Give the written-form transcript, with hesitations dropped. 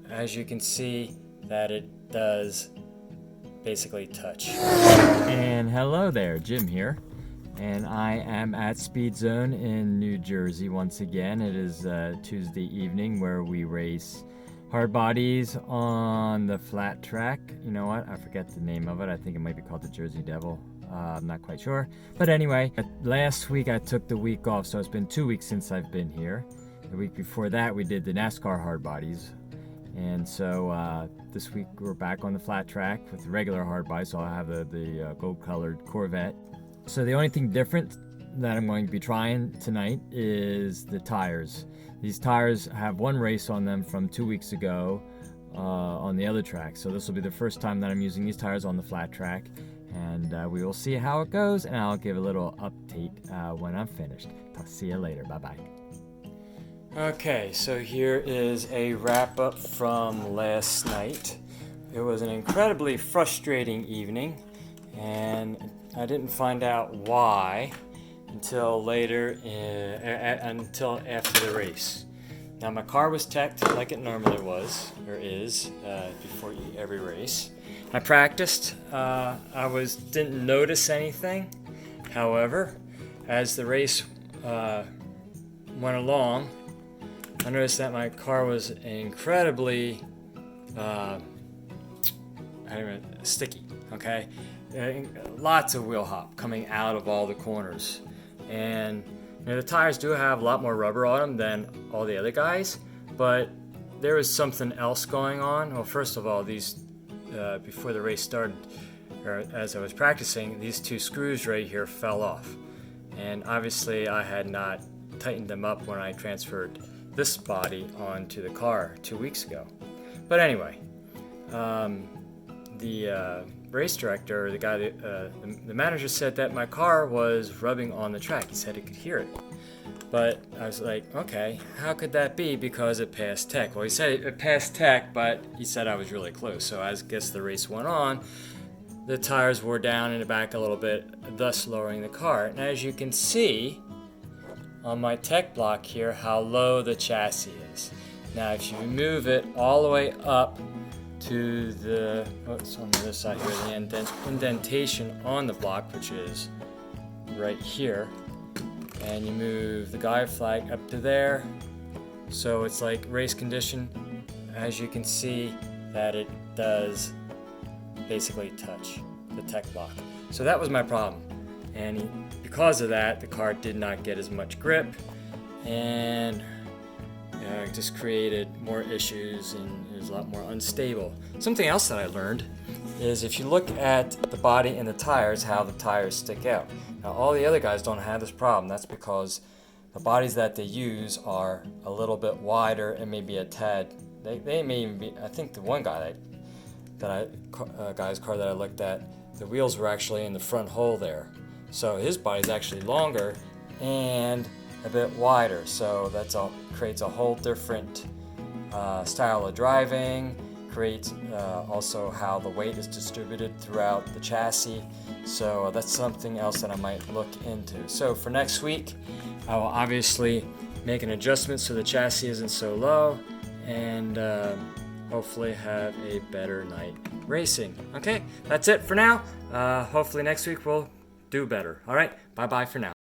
as you can see that it does basically touch. And hello there, Jim here. And I am at Speed Zone in New Jersey once again. It is Tuesday evening where we race hard bodies on the flat track. You know what? I forget the name of it. I think it might be called the Jersey Devil. I'm not quite sure. But anyway, last week I took the week off, so it's been 2 weeks since I've been here. The week before that we did the NASCAR hard bodies. And so this week we're back on the flat track with the regular hard bodies, so I have the gold-colored Corvette. So the only thing different that I'm going to be trying tonight is the tires. These tires have one race on them from 2 weeks ago on the other track. So this will be the first time that I'm using these tires on the flat track. And we will see how it goes, and I'll give a little update when I'm finished. See you later. Bye-bye. Okay, so here is a wrap-up from last night. It was an incredibly frustrating evening, and I didn't find out why until later, until after the race. Now my car was teched like it normally was, or is, before every race. I practiced. Didn't notice anything. However, as the race went along, I noticed that my car was incredibly sticky. Okay, lots of wheel hop coming out of all the corners, and the tires do have a lot more rubber on them than all the other guys, but there was something else going on. Well, first of all, these before the race started, or as I was practicing, these two screws right here fell off, and obviously I had not tightened them up when I transferred this body onto the car 2 weeks ago. But anyway, the race director, the guy, the manager said that my car was rubbing on the track. He said he could hear it. But I was like, okay, how could that be? Because it passed tech. Well, he said it passed tech, but he said I was really close. So as I guess the race went on, the tires wore down in the back a little bit, thus lowering the car. And as you can see on my tech block here, how low the chassis is. Now, if you move it all the way up to the, what's on the other side here, the indentation on the block, which is right here, and you move the guide flag up to there, so it's like race condition. As you can see that it does basically touch the tech block. So that was my problem, and because of that, the car did not get as much grip, and it just created more issues, and it was a lot more unstable. Something else that I learned is if you look at the body and the tires, how the tires stick out. Now, all the other guys don't have this problem. That's because the bodies that they use are a little bit wider and maybe a tad. They may even be. I think the one guy guy's car that I looked at, the wheels were actually in the front hole there. So his body's actually longer and a bit wider. So that's all creates a whole different style of driving. Creates also how the weight is distributed throughout the chassis. So that's something else that I might look into. So for next week, I will obviously make an adjustment so the chassis isn't so low, and hopefully have a better night racing. Okay, that's it for now. Hopefully next week we'll do better. All right, bye-bye for now.